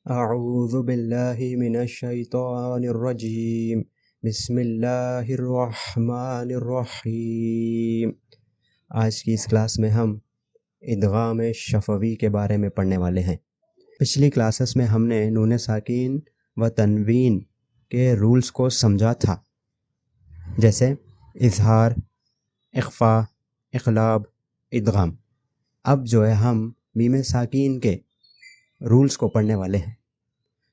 اعوذ باللہ من الشیطان الرجیم بسم اللہ الرحمن الرحیم۔ آج کی اس کلاس میں ہم ادغام شفوی کے بارے میں پڑھنے والے ہیں۔ پچھلی کلاسز میں ہم نے نون ساکین و تنوین کے رولز کو سمجھا تھا، جیسے اظہار، اخفاء، اقلاب، ادغام۔ اب جو ہے ہم میم ساکین کے رولز کو پڑھنے والے ہیں۔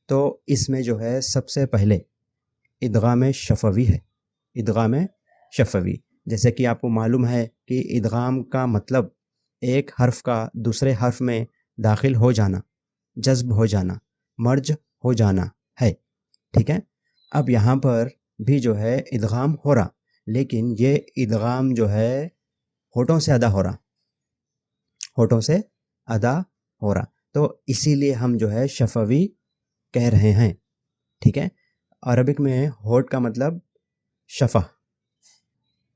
تو اس میں جو ہے سب سے پہلے ادغام شفوی ہے۔ ادغام شفوی، جیسے کہ آپ کو معلوم ہے کہ ادغام کا مطلب ایک حرف کا دوسرے حرف میں داخل ہو جانا، جذب ہو جانا، مرج ہو جانا ہے، ٹھیک ہے۔ اب یہاں پر بھی جو ہے ادغام ہو رہا، لیکن یہ ادغام جو ہے ہونٹوں سے ادا ہو رہا، ہونٹوں سے ادا ہو رہا، تو اسی لیے ہم جو ہے شفوی کہہ رہے ہیں، ٹھیک ہے۔ عربک میں ہونٹ کا مطلب شفا۔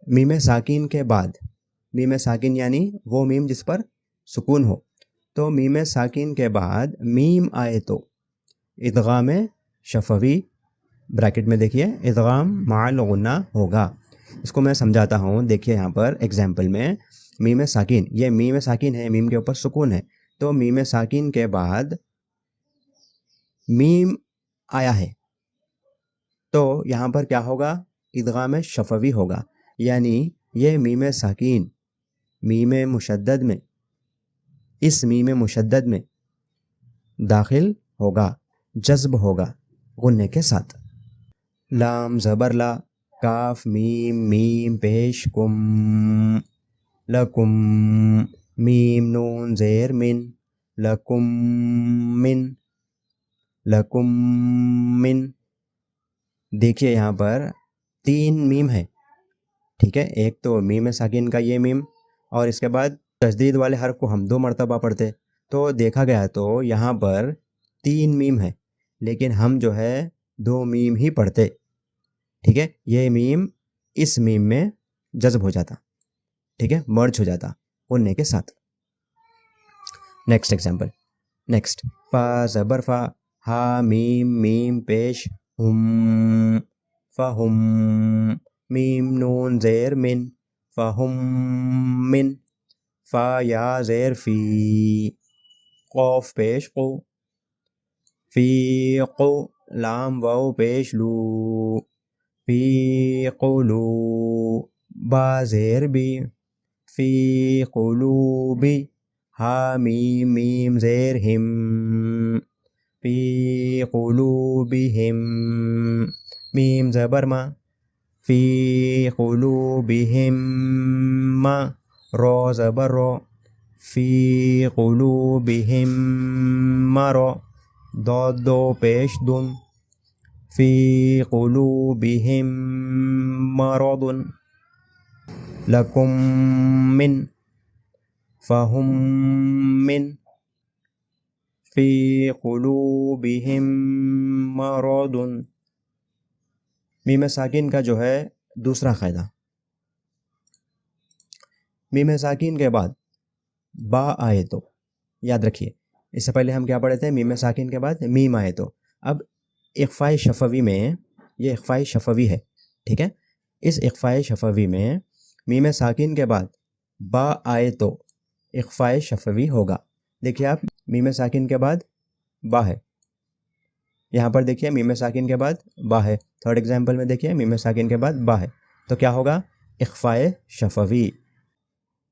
میم ساکین کے بعد، میم ساکین یعنی وہ میم جس پر سکون ہو، تو میم ساکین کے بعد میم آئے تو ادغام شفوی، بریکٹ میں دیکھیے ادغام مع الغنہ ہوگا۔ اس کو میں سمجھاتا ہوں، دیکھیے یہاں پر ایگزامپل میں میم ساکین، یہ میم ساکین ہے، میم کے اوپر سکون ہے، تو میم ساکین کے بعد میم آیا ہے تو یہاں پر کیا ہوگا؟ ادغام شفوی ہوگا، یعنی یہ میم ساکین میم مشدد میں، اس میم مشدد میں داخل ہوگا، جذب ہوگا غنے کے ساتھ۔ لام زبر لا، کاف میم میم پیش کم، لکم، میم نون زیر من، لکم من، لکم من۔ دیکھیے یہاں پر 3 میم ہے، ٹھیک ہے۔ ایک تو میم ساکین کا یہ میم، اور اس کے بعد تشدید والے حرف کو ہم 2 مرتبہ پڑھتے، تو دیکھا گیا تو یہاں پر 3 میم ہے، لیکن ہم جو ہے 2 میم ہی پڑھتے، ٹھیک ہے۔ یہ میم اس میم میں جذب ہو جاتا، ٹھیک ہے، مرج ہو جاتا غنے کے ساتھ۔ نیکسٹ ایگزامپل، نیکسٹ فا زبر فا، ہا میم میم پیش ہم، فہم، میم نون زیر من، فہم من، فا یا زیر فی، قوف پیش قو، فی قو، لام واو پیش لو، فی قلو، با زیر بی، فی قلوبی، ہا میم میم زیر ہم، فی قلوبہم، میم زبر ما، فی قلوبہم ما، رو زبر رو، فی قلوبہم مرو، دو دو پیش دن، فی قلوبہم مرض، لکم من، فہم من، فی قلوبہم مرض۔ میم ساکین کا جو ہے دوسرا قاعدہ، میم ساکین کے بعد با آئے تو، یاد رکھیے اس سے پہلے ہم کیا پڑھے تھے؟ میم ساکین کے بعد میم آئے تو۔ اب اخفاء شفوی میں، یہ اخفاء شفوی ہے، ٹھیک ہے۔ اس اخفاء شفوی میں میم ساکین کے بعد با آئے تو اخفاء شفوی ہوگا۔ دیکھیے آپ، میم ساکین کے بعد با ہے، یہاں پر دیکھیے میم ساکین کے بعد با ہے۔ تھرڈ ایگزامپل میں دیکھیے میم ساکین کے بعد با ہے، تو کیا ہوگا؟ اخفاء شفوی۔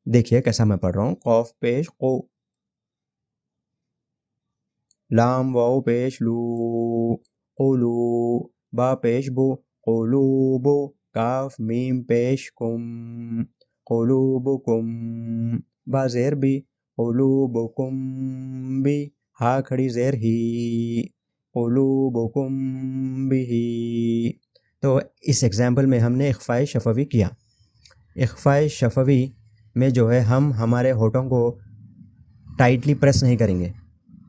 دیکھیے کیسا میں پڑھ رہا ہوں، قوف پیش قو، لام واو پیش لو، قلو، با پیش بو، قلوبو، کاف میم پیش کم، قلوبکم، با زیر بی، قلوبکم بی، ہا کھڑی زیر ہی، قلوبکم بہی۔ تو اس ایگزامپل میں ہم نے اخفاء شفوی کیا۔ اخفاء شفوی میں جو ہے ہم ہمارے ہونٹوں کو ٹائٹلی پریس نہیں کریں گے،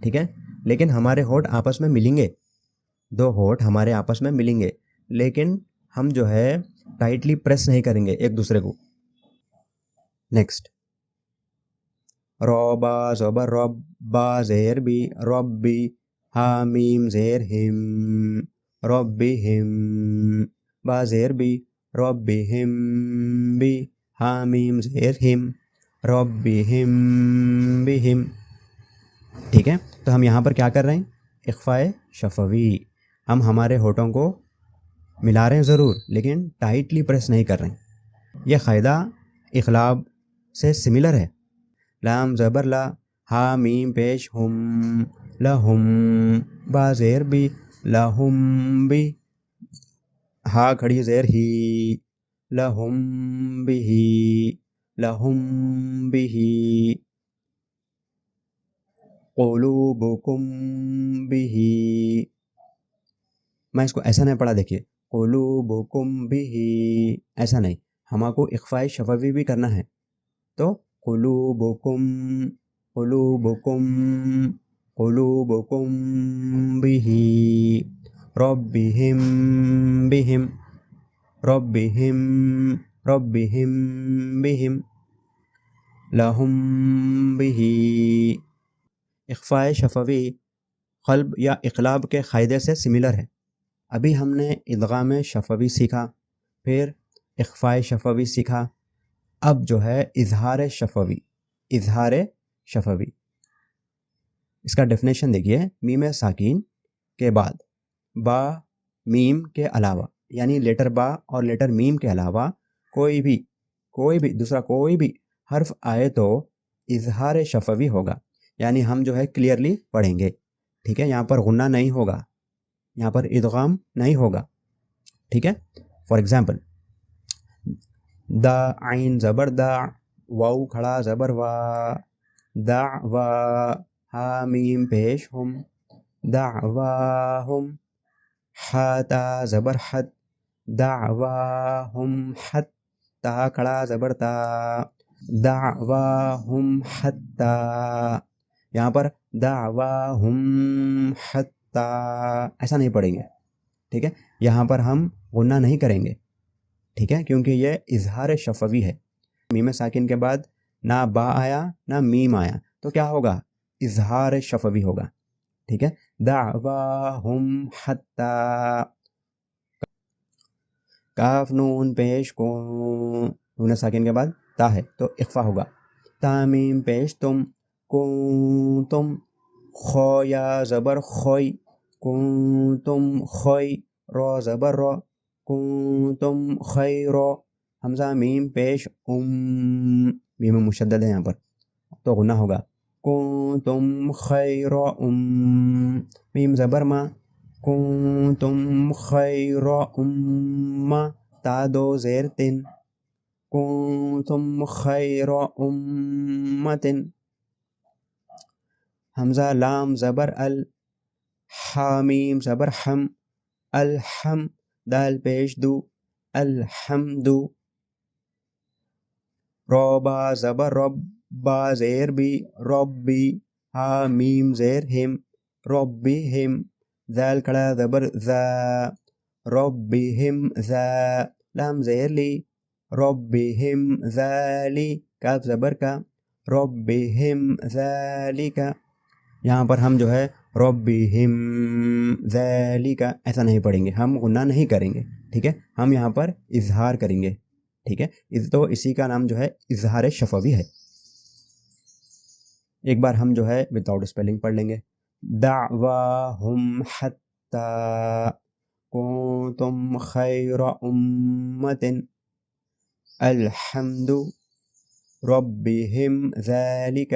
ٹھیک ہے، لیکن ہمارے ہونٹ آپس میں ملیں گے، 2 ہونٹ ہمارے آپس میں ملیں گے، لیکن ہم جو ہے ٹائٹلی پریس نہیں کریں گے ایک دوسرے کو۔ نیکسٹ، رو با زبر رب، با زیر بی، رب بی، حامیم زیر ہم ربہم، با زیر بی ربہم بی، حامیم زیر ہم ربہم بہم. ٹھیک ہے، تو ہم یہاں پر کیا کر رہے ہیں؟ اخفاء شفوی. ہم ہمارے ہونٹوں کو ملا رہے ہیں ضرور، لیکن ٹائٹلی پریس نہیں کر رہے ہیں. یہ قاعدہ اقلاب سے سملر ہے. لام زبر لا، ہا میم پیش ہم، لہم، با زیر بی لہم بی، ہا کھڑی زیر ہی لہم بہی لہم بہی، قلوبکم بہی. میں اس کو ایسا نہیں پڑھا، دیکھیے قلوبکم بہی ایسا نہیں، ہما کو اخفاء شفوی بھی کرنا ہے. تو قلوبکم قلوبکم قلوبکم بہی ربہم بہم ربہم ربہم بہم لہم بہی. اخفاء شفوی قلب یا اقلاب کے قاعدے سے سملر ہے. ابھی ہم نے ادغام شفوی سیکھا، پھر اخفاء شفوی سیکھا، اب جو ہے اظہار شفوی. اظہار شفوی اس کا ڈیفینیشن دیکھیے. میم ساکین کے بعد با میم کے علاوہ، یعنی لیٹر با اور لیٹر میم کے علاوہ کوئی بھی دوسرا کوئی بھی حرف آئے تو اظہار شفوی ہوگا، یعنی ہم جو ہے کلیئرلی پڑھیں گے. ٹھیک ہے، یہاں پر غنہ نہیں ہوگا، یہاں پر ادغام نہیں ہوگا. ٹھیک ہے، فار ایگزامپل دا عین زبر دا، واو کھڑا زبر وا، دعوا، ہا میم پیش ہم، دعواہم، ہا تا زبر حد، دعواہم حد، تا کھڑا زبر تا، دعواہم حتی. یہاں پر دعواہم حتی ایسا نہیں پڑھیں گے. ٹھیک ہے، یہاں پر ہم غنہ نہیں کریں گے. ٹھیک ہے، کیونکہ یہ اظہار شفوی ہے. میم ساکن کے بعد نہ با آیا نہ میم آیا تو کیا ہوگا؟ اظہار شفوی ہوگا. ٹھیک ہے، دعواہم حتی. کاف نون پیش کو، نون ساکن کے بعد تا ہے تو اخفا ہوگا. تامیم پیش تم، کنتم، خو یا زبر خوئی، کنتم خوئی، رو زبر رو، کنتم خیر. حمزہ میم پیش میم مشدد ہے یہاں پر تو غنہ ہوگا. کنتم خیر میم زبر ما، کنتم خیر امہ، تا دو زیر تن، کنتم خیر امت. حمزہ لام زبر ال، حامیم زبر حم، الحم، دال پیش دو، الحمد. روبا زبر رب، با زیر بی ربی، حامیم زیر ہم ربہم، ذال کھڑا زبر ذا، ربہم ذا، لام زیر لی ربہم ذالی، کاف زبر کا، ربہم ذالک. یہاں پر ہم جو ہے ربہم ذالک ایسا نہیں پڑھیں گے، ہم غنہ نہیں کریں گے. ٹھیک ہے، ہم یہاں پر اظہار کریں گے. ٹھیک ہے، تو اسی کا نام جو ہے اظہار شفوی ہے. ایک بار ہم جو ہے وداؤٹ اسپیلنگ پڑھ لیں گے. دعواہم حتی کنتم خیر امت الحمد ربہم ذالک.